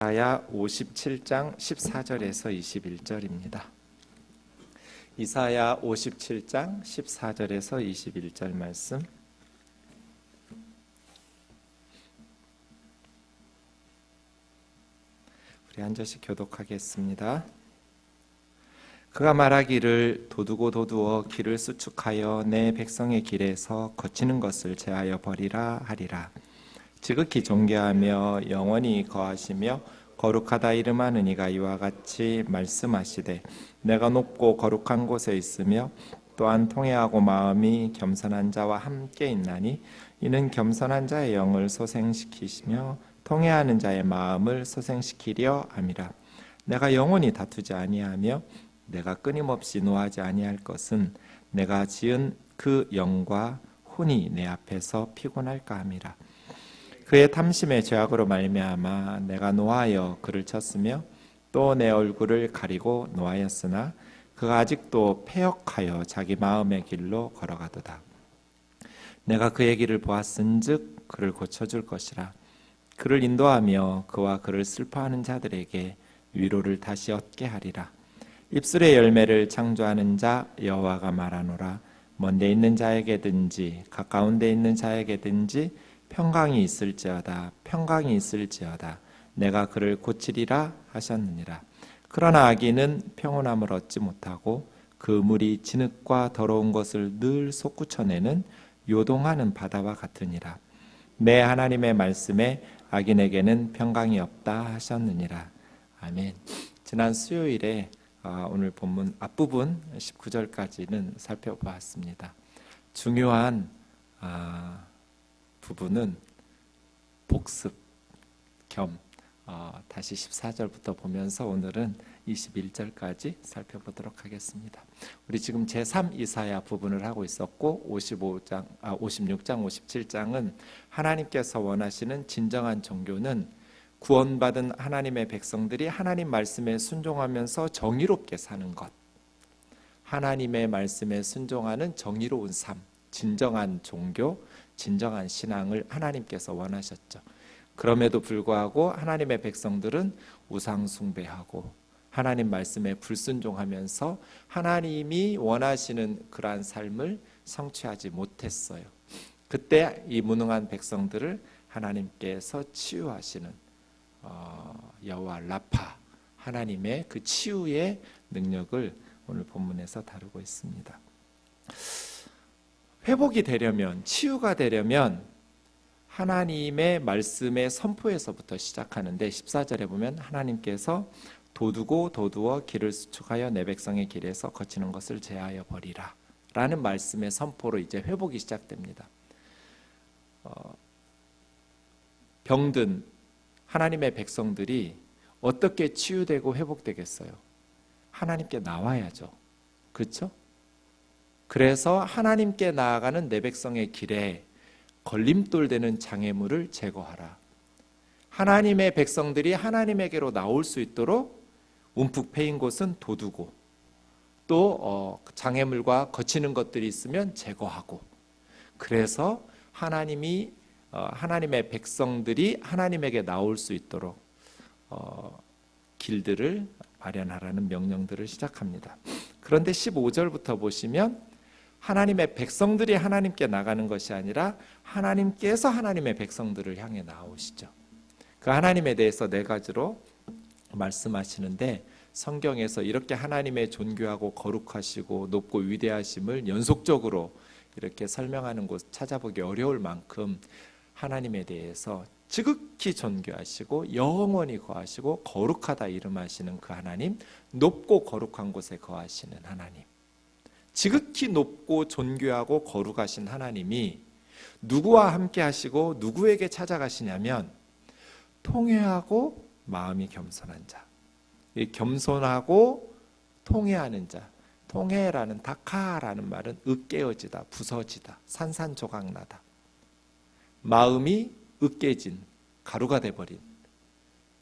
이사야 57장 14절에서 21절입니다. 이사야 57장 14절에서 21절 말씀. 우리 한 절씩 교독하겠습니다. 그가 말하기를 도두고 도두어 길을 수축하여 내 백성의 길에서 거치는 것을 제하여 버리라 하리라. 지극히 존귀하며 영원히 거하시며 거룩하다 이름하는 이가 이와 같이 말씀하시되 내가 높고 거룩한 곳에 있으며 또한 통회하고 마음이 겸손한 자와 함께 있나니 이는 겸손한 자의 영을 소생시키시며 통회하는 자의 마음을 소생시키려 함이라. 내가 영원히 다투지 아니하며 내가 끊임없이 노하지 아니할 것은 내가 지은 그 영과 혼이 내 앞에서 피곤할까 함이라. 그의 탐심의 죄악으로 말미암아 내가 노하여 그를 쳤으며 또 내 얼굴을 가리고 노하였으나 그가 아직도 패역하여 자기 마음의 길로 걸어가도다. 내가 그의 길을 보았은즉 그를 고쳐줄 것이라. 그를 인도하며 그와 그를 슬퍼하는 자들에게 위로를 다시 얻게 하리라. 입술의 열매를 창조하는 자 여호와가 말하노라. 먼데 있는 자에게든지 가까운 데 있는 자에게든지 평강이 있을지어다. 평강이 있을지어다. 내가 그를 고치리라 하셨느니라. 그러나 악인은 평온함을 얻지 못하고 그 물이 진흙과 더러운 것을 늘 솟구쳐내는 요동하는 바다와 같으니라. 내 하나님의 말씀에 악인에게는 평강이 없다 하셨느니라. 아멘. 지난 수요일에 오늘 본문 앞부분 19절까지는 살펴보았습니다. 중요한 부분은 복습 겸 다시 14절부터 보면서 오늘은 21절까지 살펴보도록 하겠습니다. 우리 지금 제3 이사야 부분을 하고 있었고 56장, 57장은 하나님께서 원하시는 진정한 종교는 구원받은 하나님의 백성들이 하나님 말씀에 순종하면서 정의롭게 사는 것, 하나님의 말씀에 순종하는 정의로운 삶, 진정한 종교, 진정한 신앙을 하나님께서 원하셨죠. 그럼에도 불구하고 하나님의 백성들은 우상 숭배하고 하나님 말씀에 불순종하면서 하나님이 원하시는 그러한 삶을 성취하지 못했어요. 그때 이 무능한 백성들을 하나님께서 치유하시는 여호와 라파, 하나님의 그 치유의 능력을 오늘 본문에서 다루고 있습니다. 회복이 되려면, 치유가 되려면 하나님의 말씀의 선포에서부터 시작하는데 14절에 보면 하나님께서 도두고 도두어 길을 수축하여 내 백성의 길에서 거치는 것을 제하여 버리라 라는 말씀의 선포로 이제 회복이 시작됩니다. 병든 하나님의 백성들이 어떻게 치유되고 회복되겠어요? 하나님께 나와야죠. 그렇죠? 그래서 하나님께 나아가는 내 백성의 길에 걸림돌 되는 장애물을 제거하라. 하나님의 백성들이 하나님에게로 나올 수 있도록 움푹 패인 곳은 도두고 또 장애물과 거치는 것들이 있으면 제거하고, 그래서 하나님의 백성들이 하나님에게 나올 수 있도록 길들을 마련하라는 명령들을 시작합니다. 그런데 15절부터 보시면 하나님의 백성들이 하나님께 나가는 것이 아니라 하나님께서 하나님의 백성들을 향해 나오시죠. 그 하나님에 대해서 네 가지로 말씀하시는데 성경에서 이렇게 하나님의 존귀하고 거룩하시고 높고 위대하심을 연속적으로 이렇게 설명하는 곳 찾아보기 어려울 만큼 하나님에 대해서 지극히 존귀하시고 영원히 거하시고 거룩하다 이름하시는 그 하나님, 높고 거룩한 곳에 거하시는 하나님, 지극히 높고 존귀하고 거룩하신 하나님이 누구와 함께 하시고 누구에게 찾아가시냐면 통회하고 마음이 겸손한 자, 이 겸손하고 통회하는 자, 통회라는 다카라는 말은 으깨어지다, 부서지다, 산산조각나다, 마음이 으깨진, 가루가 돼버린,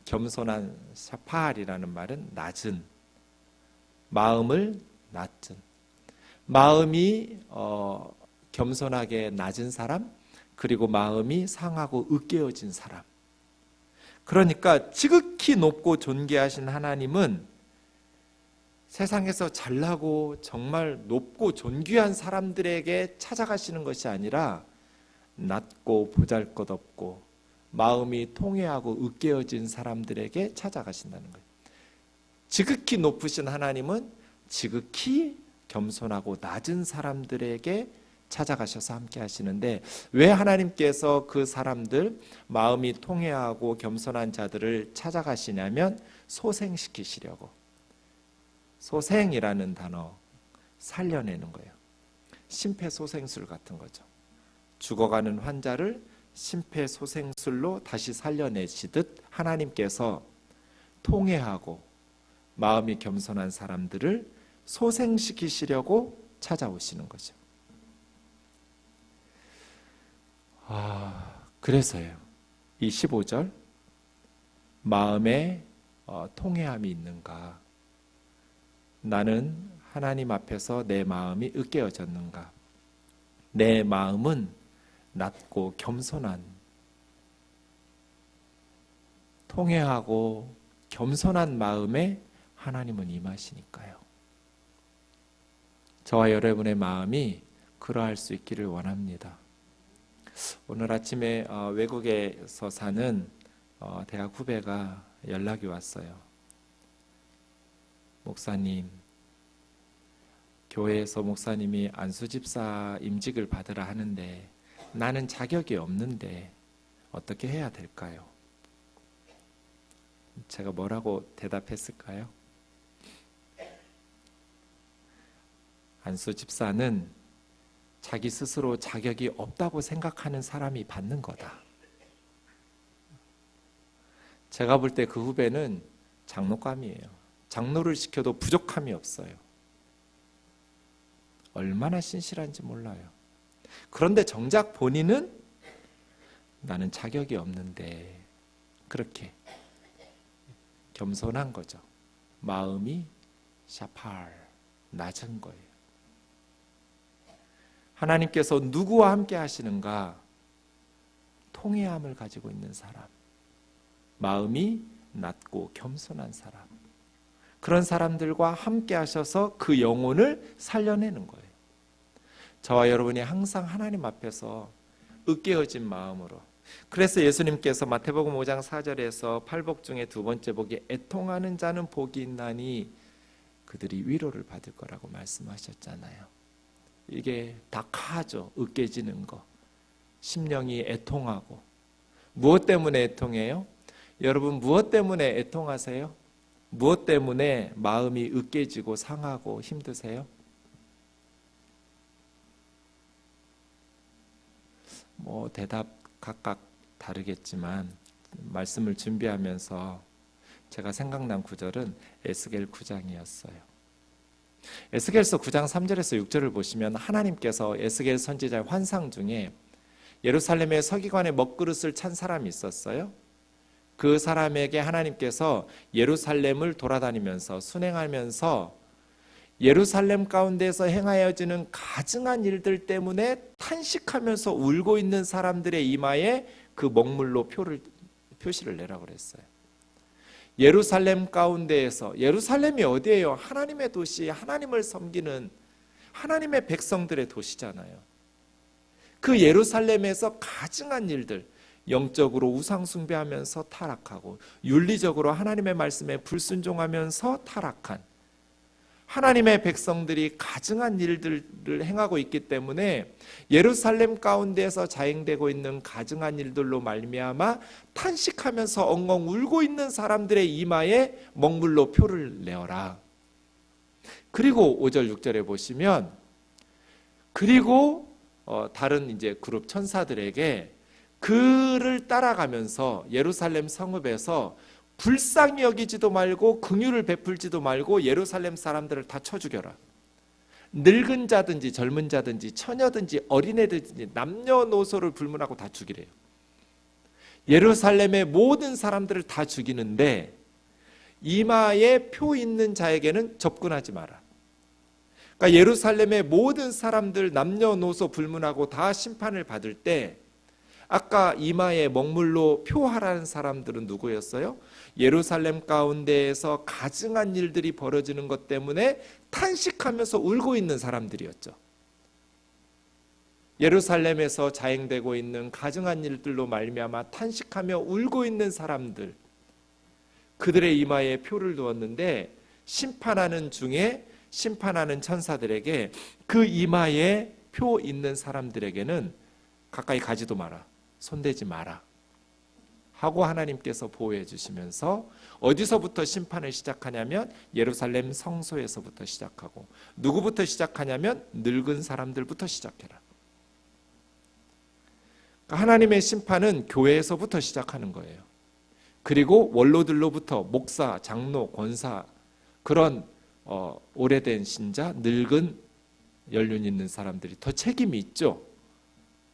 겸손한 샤파알이라는 말은 낮은, 마음을 낮은, 마음이 겸손하게 낮은 사람, 그리고 마음이 상하고 으깨어진 사람, 그러니까 지극히 높고 존귀하신 하나님은 세상에서 잘나고 정말 높고 존귀한 사람들에게 찾아가시는 것이 아니라 낮고 보잘것없고 마음이 통회하고 으깨어진 사람들에게 찾아가신다는 거예요. 지극히 높으신 하나님은 지극히 겸손하고 낮은 사람들에게 찾아가셔서 함께 하시는데, 왜 하나님께서 그 사람들, 마음이 통회하고 겸손한 자들을 찾아가시냐면 소생시키시려고. 소생이라는 단어, 살려내는 거예요. 심폐소생술 같은 거죠. 죽어가는 환자를 심폐소생술로 다시 살려내시듯 하나님께서 통회하고 마음이 겸손한 사람들을 소생시키시려고 찾아오시는 거죠. 그래서요, 이 15절, 마음에 통회함이 있는가? 나는 하나님 앞에서 내 마음이 으깨어졌는가? 내 마음은 낮고 겸손한, 통회하고 겸손한 마음에 하나님은 임하시니까요. 저와 여러분의 마음이 그러할 수 있기를 원합니다. 오늘 아침에 외국에서 사는 대학 후배가 연락이 왔어요. 목사님, 교회에서 목사님이 안수집사 임직을 받으라 하는데 나는 자격이 없는데 어떻게 해야 될까요? 제가 뭐라고 대답했을까요? 안수집사는 자기 스스로 자격이 없다고 생각하는 사람이 받는 거다. 제가 볼 때 그 후배는 장로감이에요. 장로를 시켜도 부족함이 없어요. 얼마나 신실한지 몰라요. 그런데 정작 본인은 나는 자격이 없는데, 그렇게 겸손한 거죠. 마음이 샤팔, 낮은 거예요. 하나님께서 누구와 함께 하시는가? 통회함을 가지고 있는 사람, 마음이 낮고 겸손한 사람, 그런 사람들과 함께 하셔서 그 영혼을 살려내는 거예요. 저와 여러분이 항상 하나님 앞에서 으깨어진 마음으로, 그래서 예수님께서 마태복음 5장 4절에서 팔복 중에 두 번째 복이 애통하는 자는 복이 있나니 그들이 위로를 받을 거라고 말씀하셨잖아요. 이게 다카죠. 으깨지는 거. 심령이 애통하고. 무엇 때문에 애통해요? 여러분, 무엇 때문에 애통하세요? 무엇 때문에 마음이 으깨지고 상하고 힘드세요? 대답 각각 다르겠지만 말씀을 준비하면서 제가 생각난 구절은 에스겔 9장이었어요. 에스겔서 9장 3절에서 6절을 보시면 하나님께서 에스겔 선지자의 환상 중에 예루살렘의 서기관의 먹그릇을 찬 사람이 있었어요. 그 사람에게 하나님께서 예루살렘을 돌아다니면서 순행하면서 예루살렘 가운데서 행하여지는 가증한 일들 때문에 탄식하면서 울고 있는 사람들의 이마에 그 먹물로 표시를 내라고 그랬어요. 예루살렘 가운데에서, 예루살렘이 어디예요? 하나님의 도시, 하나님을 섬기는 하나님의 백성들의 도시잖아요. 그 예루살렘에서 가증한 일들, 영적으로 우상 숭배하면서 타락하고 윤리적으로 하나님의 말씀에 불순종하면서 타락한 하나님의 백성들이 가증한 일들을 행하고 있기 때문에 예루살렘 가운데에서 자행되고 있는 가증한 일들로 말미암아 탄식하면서 엉엉 울고 있는 사람들의 이마에 먹물로 표를 내어라. 그리고 5절 6절에 보시면, 그리고 다른 이제 그룹 천사들에게 그를 따라가면서 예루살렘 성읍에서 불쌍히 여기지도 말고 긍휼을 베풀지도 말고 예루살렘 사람들을 다 쳐 죽여라. 늙은 자든지 젊은 자든지 처녀든지 어린애든지 남녀노소를 불문하고 다 죽이래요. 예루살렘의 모든 사람들을 다 죽이는데 이마에 표 있는 자에게는 접근하지 마라. 그러니까 예루살렘의 모든 사람들 남녀노소 불문하고 다 심판을 받을 때 아까 이마에 먹물로 표하라는 사람들은 누구였어요? 예루살렘 가운데에서 가증한 일들이 벌어지는 것 때문에 탄식하면서 울고 있는 사람들이었죠. 예루살렘에서 자행되고 있는 가증한 일들로 말미암아 탄식하며 울고 있는 사람들, 그들의 이마에 표를 두었는데 심판하는 천사들에게 그 이마에 표 있는 사람들에게는 가까이 가지도 마라, 손대지 마라 하고 하나님께서 보호해 주시면서 어디서부터 심판을 시작하냐면 예루살렘 성소에서부터 시작하고, 누구부터 시작하냐면 늙은 사람들부터 시작해라. 하나님의 심판은 교회에서부터 시작하는 거예요. 그리고 원로들로부터 목사, 장로, 권사, 그런 오래된 신자, 늙은 연륜 있는 사람들이 더 책임이 있죠.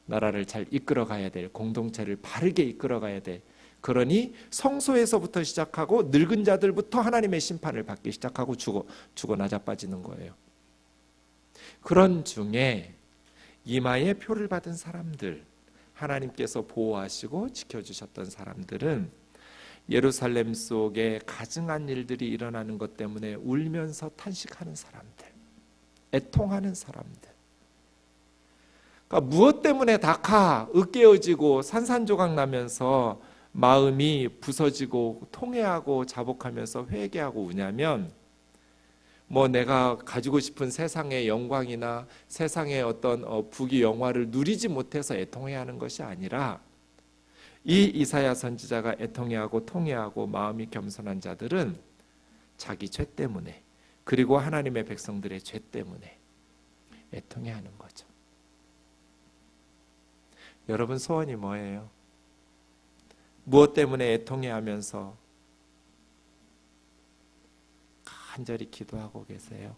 나라를 잘 이끌어 가야 될, 공동체를 바르게 이끌어 가야 될. 그러니 성소에서부터 시작하고 늙은 자들부터 하나님의 심판을 받기 시작하고 죽어 나자빠지는 거예요. 그런 중에 이마에 표를 받은 사람들, 하나님께서 보호하시고 지켜주셨던 사람들은 예루살렘 속에 가증한 일들이 일어나는 것 때문에 울면서 탄식하는 사람들, 애통하는 사람들. 그러니까 무엇 때문에 다카 으깨어지고 산산조각 나면서 마음이 부서지고 통회하고 자복하면서 회개하고 우냐면, 뭐 내가 가지고 싶은 세상의 영광이나 세상의 어떤 부귀 영화를 누리지 못해서 애통해하는 것이 아니라, 이 이사야 선지자가 애통해하고 통회하고 마음이 겸손한 자들은 자기 죄 때문에, 그리고 하나님의 백성들의 죄 때문에 애통해하는 거죠. 여러분 소원이 뭐예요? 무엇 때문에 애통해하면서 간절히 기도하고 계세요?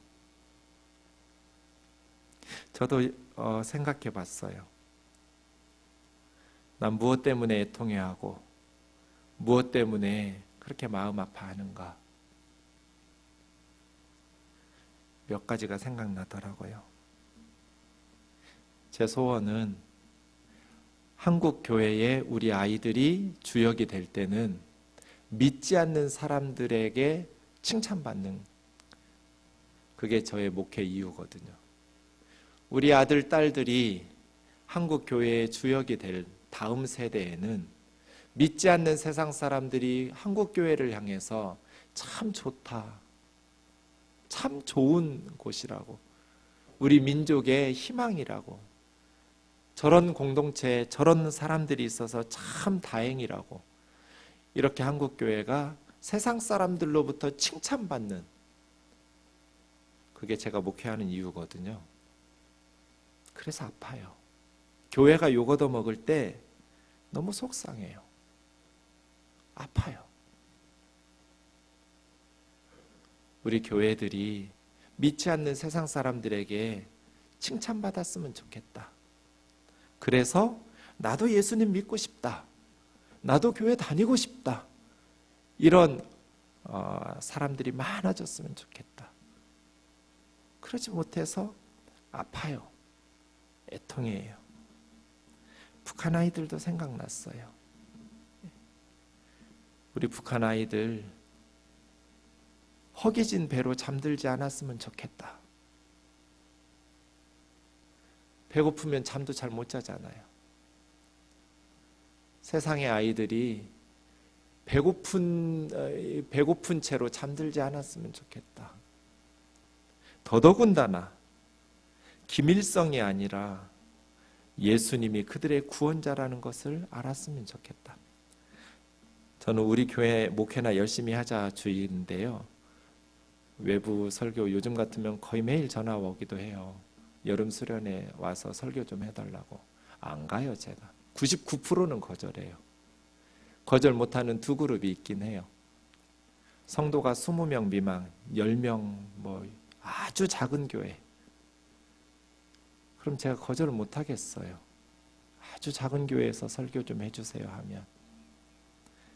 저도 생각해 봤어요. 난 무엇 때문에 애통해하고 무엇 때문에 그렇게 마음 아파하는가? 몇 가지가 생각나더라고요. 제 소원은 한국 교회에 우리 아이들이 주역이 될 때는 믿지 않는 사람들에게 칭찬받는, 그게 저의 목회 이유거든요. 우리 아들, 딸들이 한국 교회의 주역이 될 다음 세대에는 믿지 않는 세상 사람들이 한국 교회를 향해서 참 좋다, 참 좋은 곳이라고, 우리 민족의 희망이라고, 저런 공동체에 저런 사람들이 있어서 참 다행이라고, 이렇게 한국 교회가 세상 사람들로부터 칭찬받는, 그게 제가 목회하는 이유거든요. 그래서 아파요. 교회가 욕 얻어먹을 때 너무 속상해요. 아파요. 우리 교회들이 믿지 않는 세상 사람들에게 칭찬받았으면 좋겠다. 그래서 나도 예수님 믿고 싶다, 나도 교회 다니고 싶다, 이런 사람들이 많아졌으면 좋겠다. 그러지 못해서 아파요. 애통해요. 북한 아이들도 생각났어요. 우리 북한 아이들 허기진 배로 잠들지 않았으면 좋겠다. 배고프면 잠도 잘 못 자잖아요. 세상의 아이들이 배고픈 채로 잠들지 않았으면 좋겠다. 더더군다나 김일성이 아니라 예수님이 그들의 구원자라는 것을 알았으면 좋겠다. 저는 우리 교회 목회나 열심히 하자 주의인데요, 외부 설교 요즘 같으면 거의 매일 전화 오기도 해요. 여름 수련회 와서 설교 좀 해달라고. 안 가요. 제가 99%는 거절해요. 거절 못하는 두 그룹이 있긴 해요. 성도가 20명 미만, 10명, 뭐 아주 작은 교회, 그럼 제가 거절을 못하겠어요. 아주 작은 교회에서 설교 좀 해주세요 하면.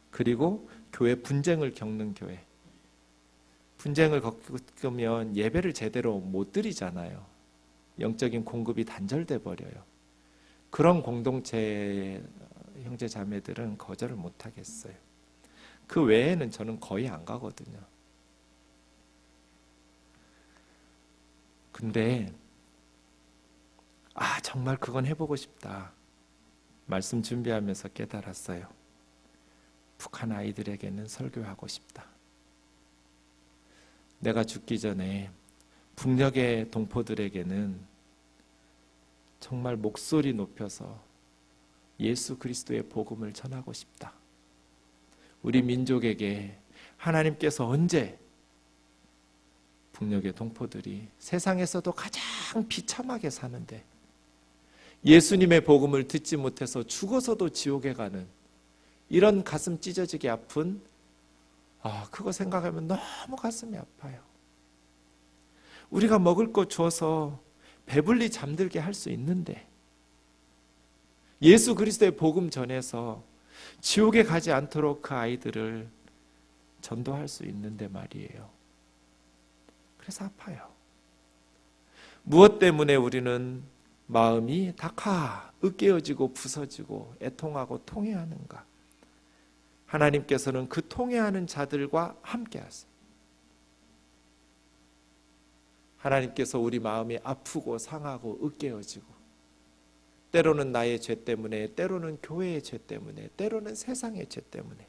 그리고 교회 분쟁을 겪는 교회, 분쟁을 겪으면 예배를 제대로 못 드리잖아요. 영적인 공급이 단절돼 버려요. 그런 공동체에 형제 자매들은 거절을 못 하겠어요. 그 외에는 저는 거의 안 가거든요. 근데 정말 그건 해보고 싶다. 말씀 준비하면서 깨달았어요. 북한 아이들에게는 설교하고 싶다. 내가 죽기 전에 북녘의 동포들에게는 정말 목소리 높여서 예수 그리스도의 복음을 전하고 싶다. 우리 민족에게 하나님께서 언제 북녘의 동포들이 세상에서도 가장 비참하게 사는데 예수님의 복음을 듣지 못해서 죽어서도 지옥에 가는 이런 가슴 찢어지게 아픈 그거 생각하면 너무 가슴이 아파요. 우리가 먹을 거 줘서 배불리 잠들게 할 수 있는데 예수 그리스도의 복음 전해서 지옥에 가지 않도록 그 아이들을 전도할 수 있는데 말이에요. 그래서 아파요. 무엇 때문에 우리는 마음이 으깨어지고 부서지고 애통하고 통회하는가? 하나님께서는 그 통회하는 자들과 함께 하세요. 하나님께서 우리 마음이 아프고 상하고 으깨어지고 때로는 나의 죄 때문에, 때로는 교회의 죄 때문에, 때로는 세상의 죄 때문에,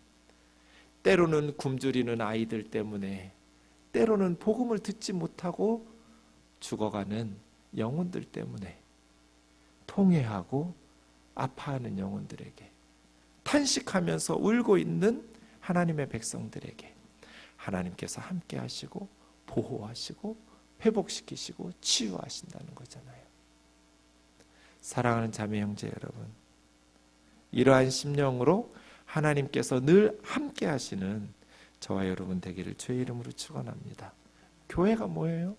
때로는 굶주리는 아이들 때문에, 때로는 복음을 듣지 못하고 죽어가는 영혼들 때문에 통회하고 아파하는 영혼들에게, 탄식하면서 울고 있는 하나님의 백성들에게 하나님께서 함께 하시고 보호하시고 회복시키시고 치유하신다는 거잖아요. 사랑하는 자매 형제 여러분, 이러한 심령으로 하나님께서 늘 함께 하시는 저와 여러분 되기를 주의 이름으로 축원합니다. 교회가 뭐예요?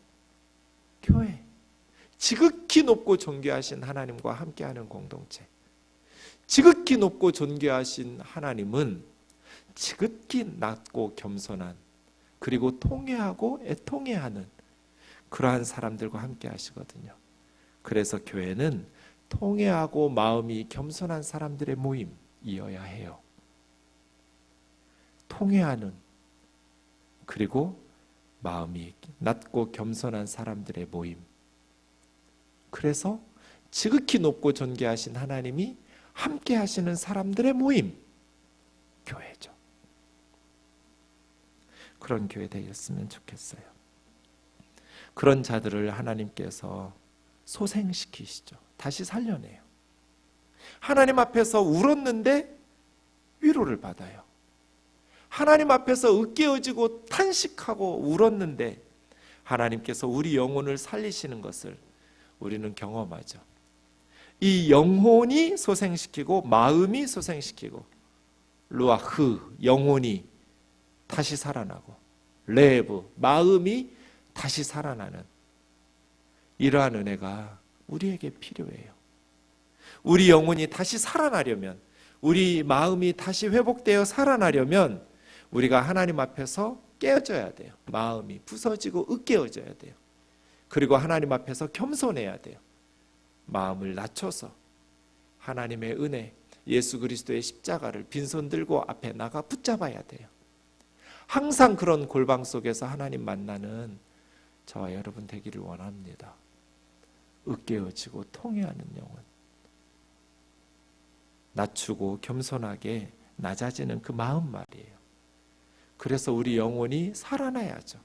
교회, 지극히 높고 존귀하신 하나님과 함께하는 공동체. 지극히 높고 존귀하신 하나님은 지극히 낮고 겸손한, 그리고 통회하고 애통해하는 그러한 사람들과 함께 하시거든요. 그래서 교회는 통회하고 마음이 겸손한 사람들의 모임이어야 해요. 통회하는, 그리고 마음이 낮고 겸손한 사람들의 모임. 그래서 지극히 높고 존귀하신 하나님이 함께 하시는 사람들의 모임, 교회죠. 그런 교회 되었으면 좋겠어요. 그런 자들을 하나님께서 소생시키시죠. 다시 살려내요. 하나님 앞에서 울었는데 위로를 받아요. 하나님 앞에서 으깨어지고 탄식하고 울었는데 하나님께서 우리 영혼을 살리시는 것을 우리는 경험하죠. 이 영혼이 소생시키고 마음이 소생시키고, 루아흐, 영혼이 다시 살아나고, 레브, 마음이 다시 살아나는 이러한 은혜가 우리에게 필요해요. 우리 영혼이 다시 살아나려면, 우리 마음이 다시 회복되어 살아나려면 우리가 하나님 앞에서 깨어져야 돼요. 마음이 부서지고 으깨어져야 돼요. 그리고 하나님 앞에서 겸손해야 돼요. 마음을 낮춰서 하나님의 은혜, 예수 그리스도의 십자가를 빈손 들고 앞에 나가 붙잡아야 돼요. 항상 그런 골방 속에서 하나님 만나는 저와 여러분 되기를 원합니다. 으깨어지고 통회하는 영혼, 낮추고 겸손하게 낮아지는 그 마음 말이에요. 그래서 우리 영혼이 살아나야죠.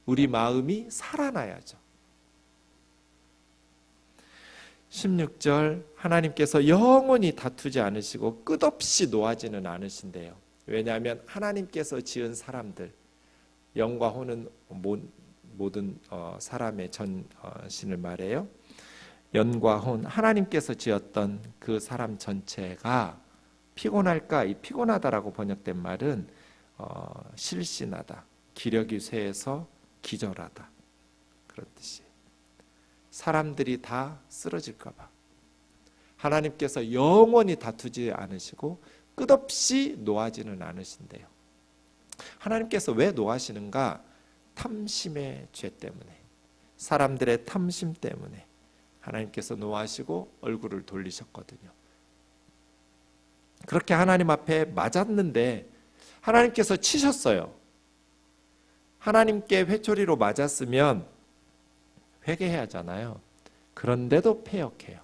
우리 마음이 살아나야죠. 16절, 하나님께서 영원히 다투지 않으시고 끝없이 노하지는 않으신대요. 왜냐하면 하나님께서 지은 사람들, 영과 혼은 모든 사람의 전신을 말해요. 연과 혼, 하나님께서 지었던 그 사람 전체가 피곤할까? 이 피곤하다라고 번역된 말은 실신하다, 기력이 쇠해서 기절하다, 그런 뜻이. 사람들이 다 쓰러질까 봐 하나님께서 영원히 다투지 않으시고 끝없이 노하지는 않으신대요. 하나님께서 왜 노하시는가? 탐심의 죄 때문에, 사람들의 탐심 때문에 하나님께서 노하시고 얼굴을 돌리셨거든요. 그렇게 하나님 앞에 맞았는데 하나님께서 치셨어요. 하나님께 회초리로 맞았으면 회개해야 하잖아요. 그런데도 패역해요.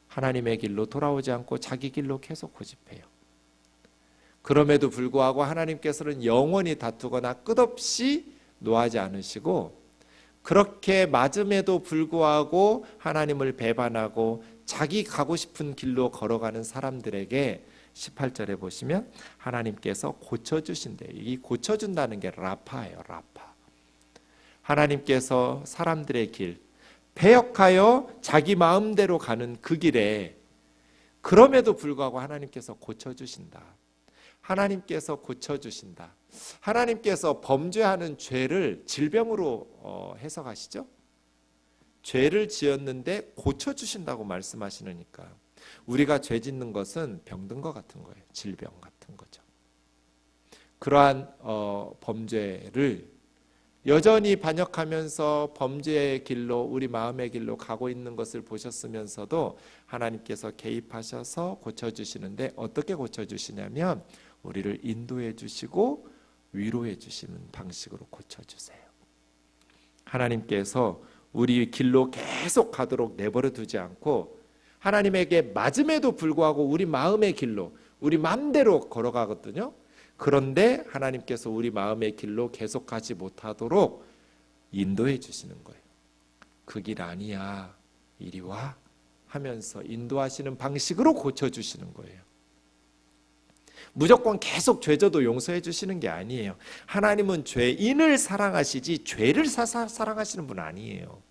하나님의 길로 돌아오지 않고 자기 길로 계속 고집해요. 그럼에도 불구하고 하나님께서는 영원히 다투거나 끝없이 노하지 않으시고, 그렇게 맞음에도 불구하고 하나님을 배반하고 자기 가고 싶은 길로 걸어가는 사람들에게 18절에 보시면 하나님께서 고쳐주신대요. 이 고쳐준다는 게 라파예요. 라파. 하나님께서 사람들의 길, 패역하여 자기 마음대로 가는 그 길에 그럼에도 불구하고 하나님께서 고쳐주신다. 하나님께서 고쳐주신다. 하나님께서 범죄하는 죄를 질병으로 해석하시죠. 죄를 지었는데 고쳐주신다고 말씀하시니까 우리가 죄 짓는 것은 병든 것 같은 거예요. 질병 같은 거죠. 그러한 범죄를 여전히 반역하면서 범죄의 길로, 우리 마음의 길로 가고 있는 것을 보셨으면서도 하나님께서 개입하셔서 고쳐주시는데, 어떻게 고쳐주시냐면 우리를 인도해 주시고 위로해 주시는 방식으로 고쳐주세요. 하나님께서 우리 길로 계속 가도록 내버려 두지 않고 하나님에게 맞음에도 불구하고 우리 마음의 길로, 우리 마음대로 걸어가거든요. 그런데 하나님께서 우리 마음의 길로 계속 가지 못하도록 인도해 주시는 거예요. 그 길 아니야, 이리 와 하면서 인도하시는 방식으로 고쳐주시는 거예요. 무조건 계속 죄져도 용서해 주시는 게 아니에요. 하나님은 죄인을 사랑하시지 죄를 사랑하시는 분 아니에요.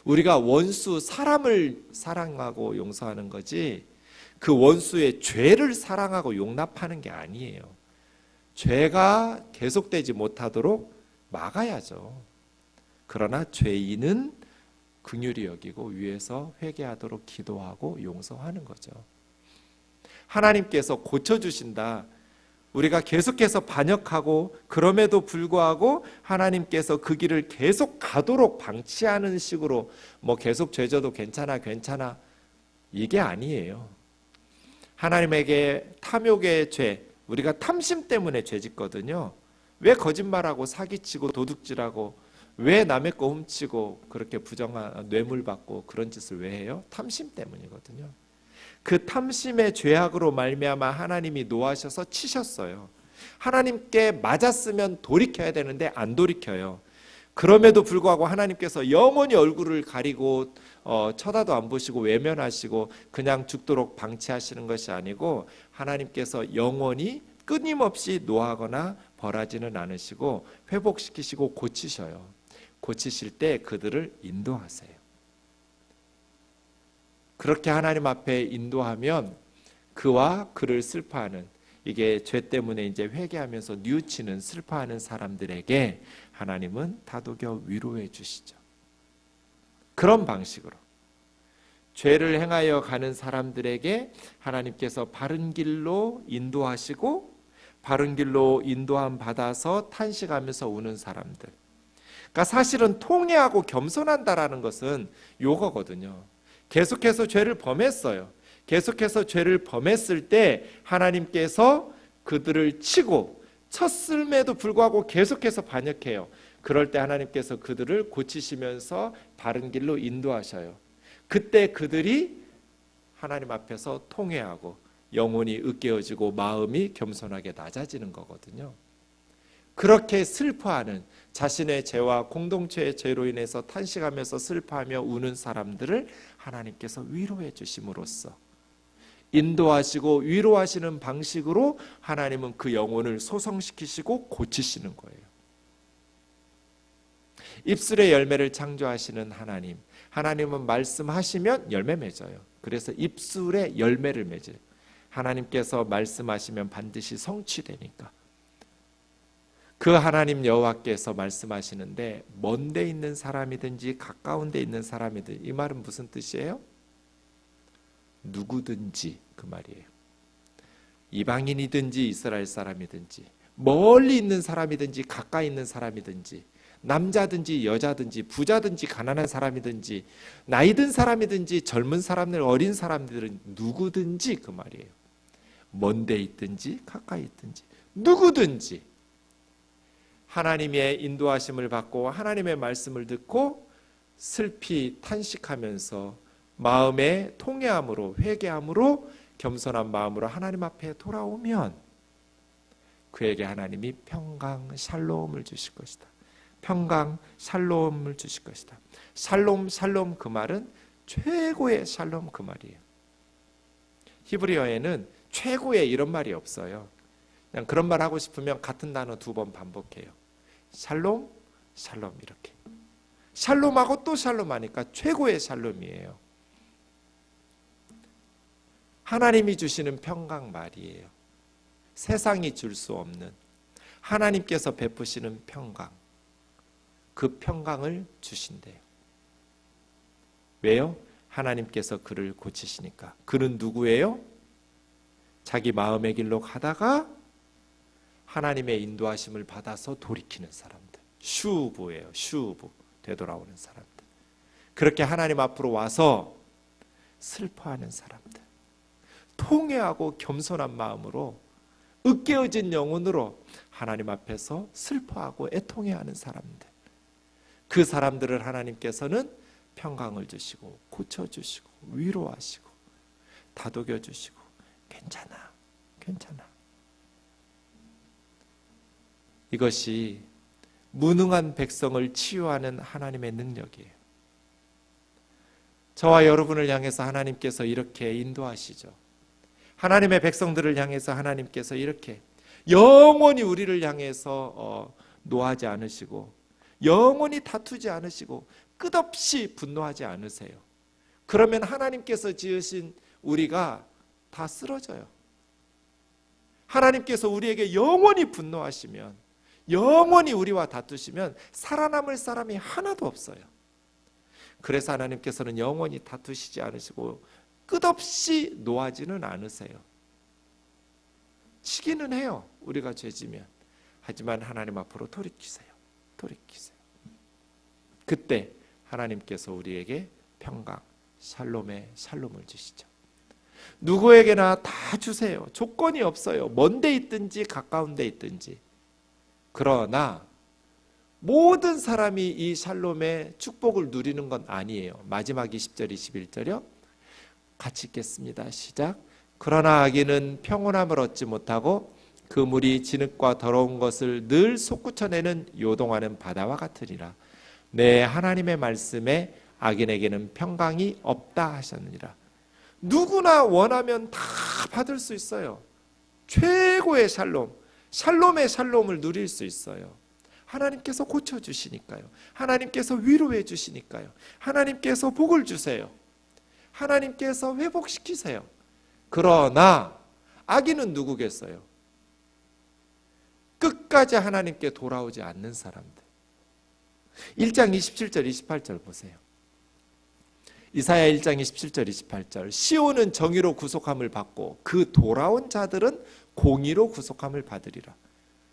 우리가 원수 사람을 사랑하고 용서하는 거지 그 원수의 죄를 사랑하고 용납하는 게 아니에요. 죄가 계속되지 못하도록 막아야죠. 그러나 죄인은 긍휼히 여기고 위에서 회개하도록 기도하고 용서하는 거죠. 하나님께서 고쳐주신다. 우리가 계속해서 반역하고 그럼에도 불구하고 하나님께서 그 길을 계속 가도록 방치하는 식으로 계속 죄져도 괜찮아 이게 아니에요. 하나님에게 탐욕의 죄, 우리가 탐심 때문에 죄 짓거든요. 왜 거짓말하고 사기치고 도둑질하고 왜 남의 거 훔치고 그렇게 부정한 뇌물 받고 그런 짓을 왜 해요? 탐심 때문이거든요. 그 탐심의 죄악으로 말미암아 하나님이 노하셔서 치셨어요. 하나님께 맞았으면 돌이켜야 되는데 안 돌이켜요. 그럼에도 불구하고 하나님께서 영원히 얼굴을 가리고 쳐다도 안 보시고 외면하시고 그냥 죽도록 방치하시는 것이 아니고 하나님께서 영원히 끊임없이 노하거나 벌하지는 않으시고 회복시키시고 고치셔요. 고치실 때 그들을 인도하세요. 그렇게 하나님 앞에 인도하면 그와 그를 슬퍼하는, 이게 죄 때문에 이제 회개하면서 뉘우치는 슬퍼하는 사람들에게 하나님은 다독여 위로해 주시죠. 그런 방식으로 죄를 행하여 가는 사람들에게 하나님께서 바른 길로 인도하시고 바른 길로 인도함 받아서 탄식하면서 우는 사람들. 그러니까 사실은 통회하고 겸손한다라는 것은 요거거든요. 계속해서 죄를 범했어요. 계속해서 죄를 범했을 때 하나님께서 그들을 치고 쳤음에도 불구하고 계속해서 반역해요. 그럴 때 하나님께서 그들을 고치시면서 바른 길로 인도하셔요. 그때 그들이 하나님 앞에서 통회하고 영혼이 으깨어지고 마음이 겸손하게 낮아지는 거거든요. 그렇게 슬퍼하는, 자신의 죄와 공동체의 죄로 인해서 탄식하면서 슬퍼하며 우는 사람들을 하나님께서 위로해 주심으로써 인도하시고 위로하시는 방식으로 하나님은 그 영혼을 소성시키시고 고치시는 거예요. 입술의 열매를 창조하시는 하나님, 하나님은 말씀하시면 열매 맺어요. 그래서 입술의 열매를 맺어요. 하나님께서 말씀하시면 반드시 성취되니까. 그 하나님 여호와께서 말씀하시는데 먼 데 있는 사람이든지 가까운 데 있는 사람이든, 이 말은 무슨 뜻이에요? 누구든지 그 말이에요. 이방인이든지 이스라엘 사람이든지 멀리 있는 사람이든지 가까이 있는 사람이든지 남자든지 여자든지 부자든지 가난한 사람이든지 나이 든 사람이든지 젊은 사람들 어린 사람들은 누구든지 그 말이에요. 먼데 있든지 가까이 있든지 누구든지 하나님의 인도하심을 받고 하나님의 말씀을 듣고 슬피 탄식하면서 마음의 통회함으로 회개함으로 겸손한 마음으로 하나님 앞에 돌아오면 그에게 하나님이 평강 샬롬을 주실 것이다. 평강 샬롬을 주실 것이다. 샬롬 그 말은 최고의 샬롬 그 말이에요. 히브리어에는 최고의 이런 말이 없어요. 그냥 그런 말 하고 싶으면 같은 단어 2번 반복해요. 샬롬 이렇게. 샬롬하고 또 샬롬 하니까 최고의 샬롬이에요. 하나님이 주시는 평강 말이에요. 세상이 줄 수 없는 하나님께서 베푸시는 평강, 그 평강을 주신대요. 왜요? 하나님께서 그를 고치시니까. 그는 누구예요? 자기 마음의 길로 가다가 하나님의 인도하심을 받아서 돌이키는 사람들. 슈브예요. 슈브. 되돌아오는 사람들. 그렇게 하나님 앞으로 와서 슬퍼하는 사람들. 통회하고 겸손한 마음으로 으깨어진 영혼으로 하나님 앞에서 슬퍼하고 애통해하는 사람들. 그 사람들을 하나님께서는 평강을 주시고 고쳐주시고 위로하시고 다독여주시고 괜찮아. 이것이 무능한 백성을 치유하는 하나님의 능력이에요. 저와 여러분을 향해서 하나님께서 이렇게 인도하시죠. 하나님의 백성들을 향해서 하나님께서 이렇게 영원히 우리를 향해서 노하지 않으시고 영원히 다투지 않으시고 끝없이 분노하지 않으세요. 그러면 하나님께서 지으신 우리가 다 쓰러져요. 하나님께서 우리에게 영원히 분노하시면, 영원히 우리와 다투시면 살아남을 사람이 하나도 없어요. 그래서 하나님께서는 영원히 다투시지 않으시고 끝없이 노하지는 않으세요. 치기는 해요, 우리가 죄지면. 하지만 하나님 앞으로 돌이키세요. 그때 하나님께서 우리에게 평강, 샬롬의 샬롬을 주시죠. 누구에게나 다 주세요. 조건이 없어요. 먼 데 있든지 가까운 데 있든지. 그러나 모든 사람이 이 샬롬의 축복을 누리는 건 아니에요. 마지막 20절 21절이요. 같이 읽겠습니다. 시작. 그러나 악인은 평온함을 얻지 못하고 그 물이 진흙과 더러운 것을 늘 솟구쳐내는 요동하는 바다와 같으리라. 내 하나님의 말씀에 악인에게는 평강이 없다 하셨느니라. 누구나 원하면 다 받을 수 있어요. 최고의 샬롬, 샬롬의 샬롬을 누릴 수 있어요. 하나님께서 고쳐주시니까요. 하나님께서 위로해 주시니까요. 하나님께서 복을 주세요. 하나님께서 회복시키세요. 그러나 악인은 누구겠어요? 끝까지 하나님께 돌아오지 않는 사람들. 1장 27절 28절 보세요. 이사야 1장 27절 28절. 시온은 정의로 구속함을 받고 그 돌아온 자들은 공의로 구속함을 받으리라.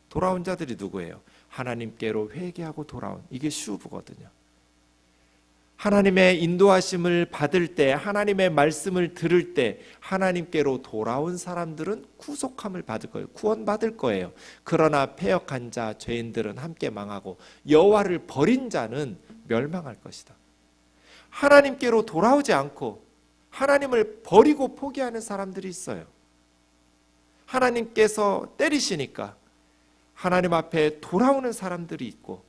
돌아온 자들이 누구예요? 하나님께로 회개하고 돌아온, 이게 슈브거든요. 하나님의 인도하심을 받을 때, 하나님의 말씀을 들을 때 하나님께로 돌아온 사람들은 구속함을 받을 거예요. 구원받을 거예요. 그러나 패역한 자, 죄인들은 함께 망하고 여호와를 버린 자는 멸망할 것이다. 하나님께로 돌아오지 않고 하나님을 버리고 포기하는 사람들이 있어요. 하나님께서 때리시니까 하나님 앞에 돌아오는 사람들이 있고,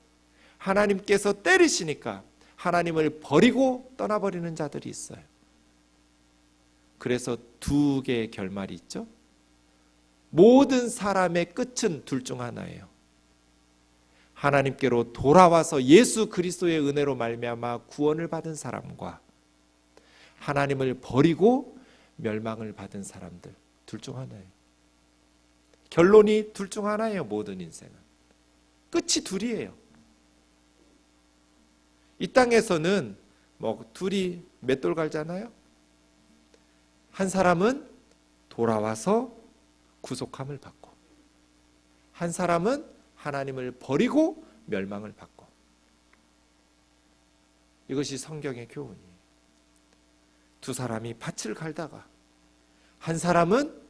하나님께서 때리시니까 하나님을 버리고 떠나버리는 자들이 있어요. 그래서 두 개의 결말이 있죠. 모든 사람의 끝은 둘 중 하나예요. 하나님께로 돌아와서 예수 그리스도의 은혜로 말미암아 구원을 받은 사람과 하나님을 버리고 멸망을 받은 사람들, 둘 중 하나예요. 결론이 둘 중 하나예요. 모든 인생은 끝이 둘이에요. 이 땅에서는 둘이 맷돌 갈잖아요. 한 사람은 돌아와서 구속함을 받고, 한 사람은 하나님을 버리고 멸망을 받고. 이것이 성경의 교훈이에요. 두 사람이 밭을 갈다가 한 사람은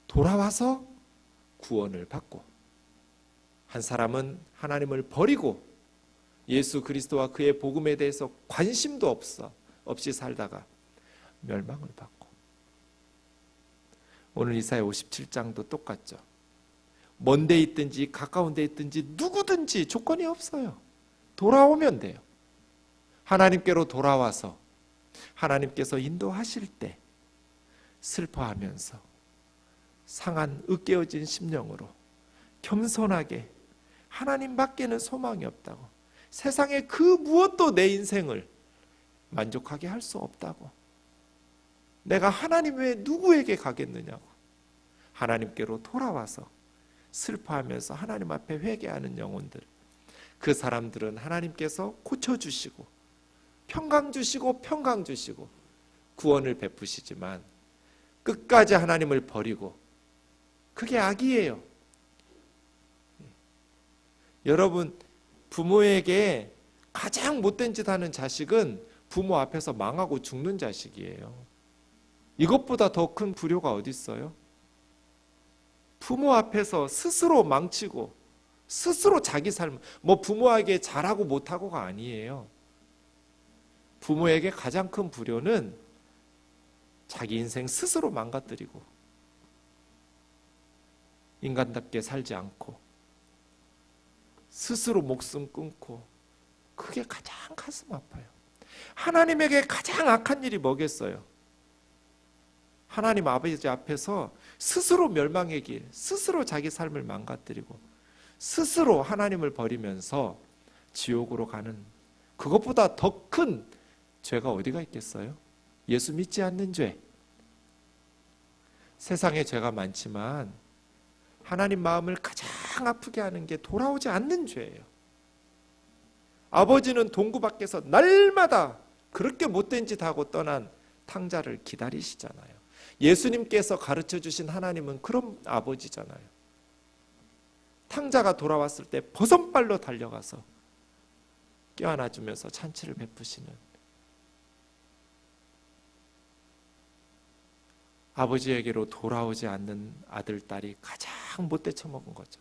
돌아와서 구원을 받고, 한 사람은 하나님을 버리고 예수 그리스도와 그의 복음에 대해서 관심도 없이 살다가 멸망을 받고. 오늘 이사야 57장도 똑같죠. 먼 데 있든지 가까운 데 있든지 누구든지 조건이 없어요. 돌아오면 돼요. 하나님께로 돌아와서 하나님께서 인도하실 때 슬퍼하면서 상한 으깨어진 심령으로 겸손하게 하나님밖에는 소망이 없다고, 세상에 그 무엇도 내 인생을 만족하게 할 수 없다고, 내가 하나님 외에 누구에게 가겠느냐고 하나님께로 돌아와서 슬퍼하면서 하나님 앞에 회개하는 영혼들, 그 사람들은 하나님께서 고쳐주시고 평강 주시고 평강 주시고 구원을 베푸시지만 끝까지 하나님을 버리고, 그게 악이에요. 여러분, 부모에게 가장 못된 짓 하는 자식은 부모 앞에서 망하고 죽는 자식이에요. 이것보다 더 큰 불효가 어디 있어요? 부모 앞에서 스스로 망치고 스스로 자기 삶, 부모에게 잘하고 못하고가 아니에요. 부모에게 가장 큰 불효는 자기 인생 스스로 망가뜨리고 인간답게 살지 않고 스스로 목숨 끊고, 그게 가장 가슴 아파요. 하나님에게 가장 악한 일이 뭐겠어요? 하나님 아버지 앞에서 스스로 멸망의 길, 스스로 자기 삶을 망가뜨리고 스스로 하나님을 버리면서 지옥으로 가는, 그것보다 더 큰 죄가 어디가 있겠어요? 예수 믿지 않는 죄. 세상에 죄가 많지만 하나님 마음을 가장 아프게 하는 게 돌아오지 않는 죄예요. 아버지는 동구 밖에서 날마다 그렇게 못된 짓 하고 떠난 탕자를 기다리시잖아요. 예수님께서 가르쳐 주신 하나님은 그런 아버지잖아요. 탕자가 돌아왔을 때 버선발로 달려가서 껴안아주면서 잔치를 베푸시는 아버지에게로 돌아오지 않는 아들, 딸이 가장 못 되쳐먹은 거죠.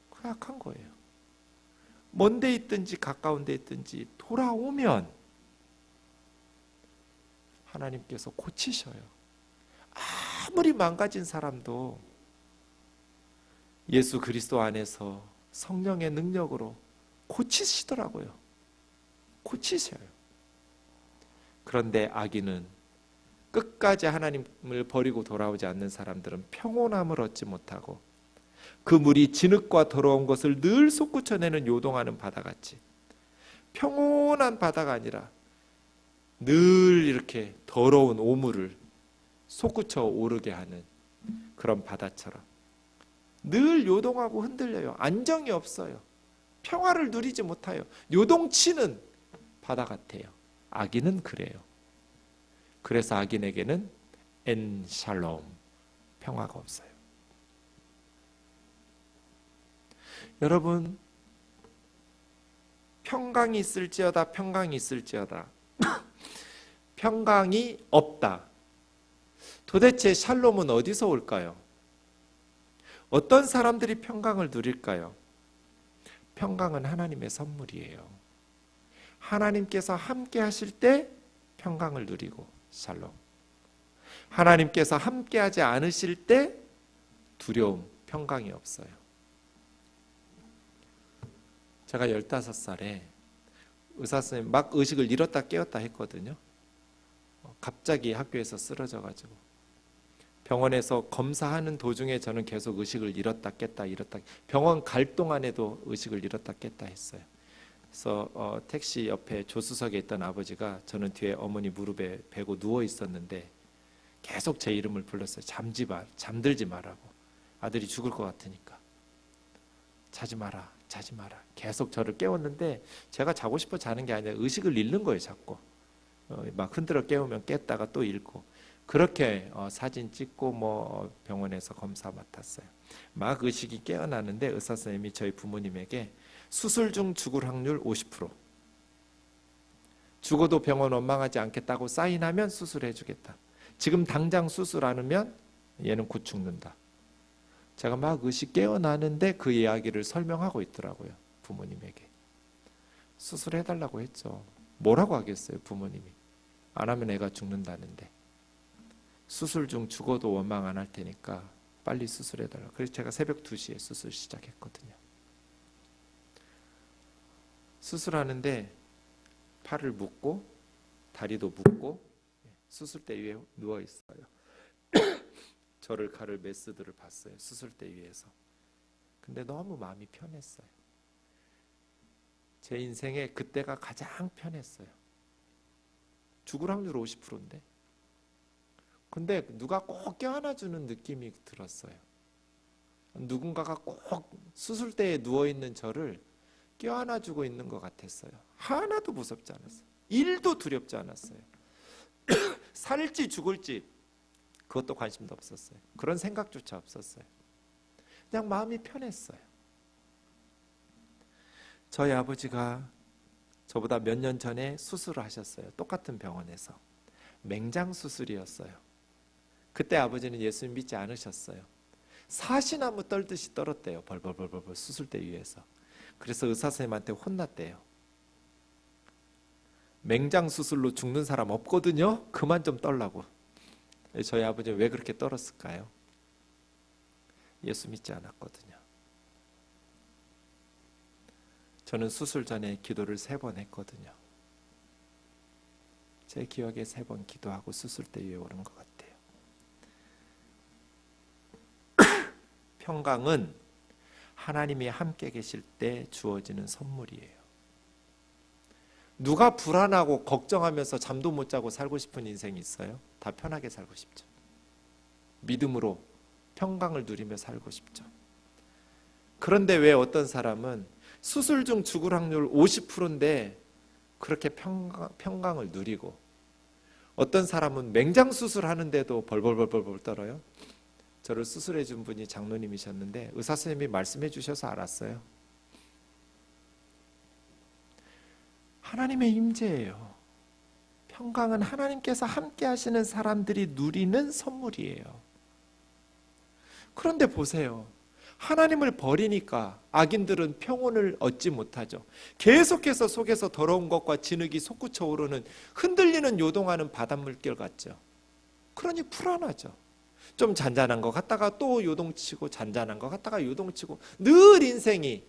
그 악한 거예요. 먼 데 있든지 가까운 데 있든지 돌아오면 하나님께서 고치셔요. 아무리 망가진 사람도 예수 그리스도 안에서 성령의 능력으로 고치시더라고요. 고치셔요. 그런데 악인은 끝까지 하나님을 버리고 돌아오지 않는 사람들은 평온함을 얻지 못하고 그 물이 진흙과 더러운 것을 늘 솟구쳐내는 요동하는 바다같이, 평온한 바다가 아니라 늘 이렇게 더러운 오물을 솟구쳐 오르게 하는 그런 바다처럼 늘 요동하고 흔들려요. 안정이 없어요. 평화를 누리지 못해요. 요동치는 바다 같아요. 악인은 그래요. 그래서 악인에게는 엔샬롬, 평화가 없어요. 여러분, 평강이 있을지어다, 평강이 있을지어다. 평강이 없다. 도대체 샬롬은 어디서 올까요? 어떤 사람들이 평강을 누릴까요? 평강은 하나님의 선물이에요. 하나님께서 함께 하실 때 평강을 누리고 샬롬. 하나님께서 함께하지 않으실 때 두려움, 평강이 없어요. 제가 15살에 의사선생님 막 의식을 잃었다 깨웠다 했거든요. 갑자기 학교에서 쓰러져가지고 병원에서 검사하는 도중에 저는 계속 의식을 잃었다 깼다 병원 갈 동안에도 의식을 잃었다 깼다 했어요. 그래서 택시 옆에 조수석에 있던 아버지가 저는 뒤에 어머니 무릎에 베고 누워 있었는데 계속 제 이름을 불렀어요. 잠들지 말라고. 아들이 죽을 것 같으니까. 자지 마라. 계속 저를 깨웠는데 제가 자고 싶어 자는 게 아니라 의식을 잃는 거예요. 자꾸 막 흔들어 깨우면 깼다가 또 잃고, 그렇게 사진 찍고 병원에서 검사 맡았어요. 막 의식이 깨어나는데 의사 선생님이 저희 부모님에게 수술 중 죽을 확률 50%, 죽어도 병원 원망하지 않겠다고 사인하면 수술해 주겠다. 지금 당장 수술 안 하면 얘는 곧 죽는다. 제가 막 의식 깨어나는데 그 이야기를 설명하고 있더라고요. 부모님에게. 수술해달라고 했죠. 뭐라고 하겠어요, 부모님이. 안 하면 애가 죽는다는데. 수술 중 죽어도 원망 안 할 테니까 빨리 수술해달라고. 그래서 제가 새벽 2시에 수술 시작했거든요. 수술하는데 팔을 묶고 다리도 묶고 수술대 위에 누워 있어요. 저를 가를 메스들을 봤어요. 수술대 위에서. 근데 너무 마음이 편했어요. 제 인생에 그때가 가장 편했어요. 죽을 확률 50%인데. 근데 누가 꼭 껴안아주는 느낌이 들었어요. 누군가가 꼭 수술대에 누워있는 저를 껴안아주고 있는 것 같았어요. 하나도 무섭지 않았어요. 1도 두렵지 않았어요. 살지 죽을지 그것도 관심도 없었어요. 그런 생각조차 없었어요. 그냥 마음이 편했어요. 저희 아버지가 저보다 몇 년 전에 수술을 하셨어요. 똑같은 병원에서. 맹장 수술이었어요. 그때 아버지는 예수님 믿지 않으셨어요. 사시나무 떨듯이 떨었대요. 벌벌벌벌 수술대 위에서. 그래서 의사 선생님한테 혼났대요. 맹장 수술로 죽는 사람 없거든요. 그만 좀 떨라고. 저희 아버지는 왜 그렇게 떨었을까요? 예수 믿지 않았거든요. 저는 수술 전에 기도를 3번 했거든요. 제 기억에 3번 기도하고 수술대 위에 오른 것 같아요. 평강은 하나님이 함께 계실 때 주어지는 선물이에요. 누가 불안하고 걱정하면서 잠도 못 자고 살고 싶은 인생이 있어요? 다 편하게 살고 싶죠. 믿음으로 평강을 누리며 살고 싶죠. 그런데 왜 어떤 사람은 수술 중 죽을 확률 50%인데 그렇게 평강을 누리고, 어떤 사람은 맹장 수술하는데도 벌벌벌벌 떨어요? 저를 수술해 준 분이 장로님이셨는데 의사 선생님이 말씀해 주셔서 알았어요. 하나님의 임재예요. 평강은 하나님께서 함께 하시는 사람들이 누리는 선물이에요. 그런데 보세요. 하나님을 버리니까 악인들은 평온을 얻지 못하죠. 계속해서 속에서 더러운 것과 진흙이 솟구쳐 오르는 흔들리는 요동하는 바닷물결 같죠. 그러니 불안하죠. 좀 잔잔한 것 같다가 또 요동치고, 잔잔한 것 같다가 요동치고, 늘 인생이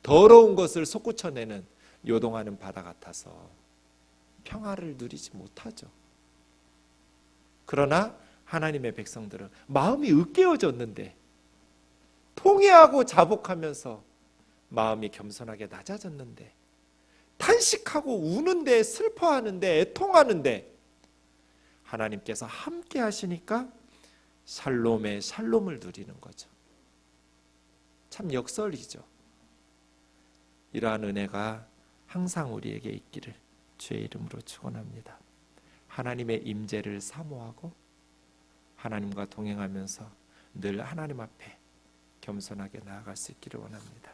더러운 것을 솟구쳐내는 요동하는 바다 같아서 평화를 누리지 못하죠. 그러나 하나님의 백성들은 마음이 으깨어졌는데, 통회하고 자복하면서 마음이 겸손하게 낮아졌는데, 탄식하고 우는데, 슬퍼하는데, 애통하는데 하나님께서 함께 하시니까 샬롬의 샬롬을 누리는 거죠. 참 역설이죠. 이러한 은혜가 항상 우리에게 있기를 주의 이름으로 축원합니다. 하나님의 임재를 사모하고 하나님과 동행하면서 늘 하나님 앞에 겸손하게 나아갈 수 있기를 원합니다.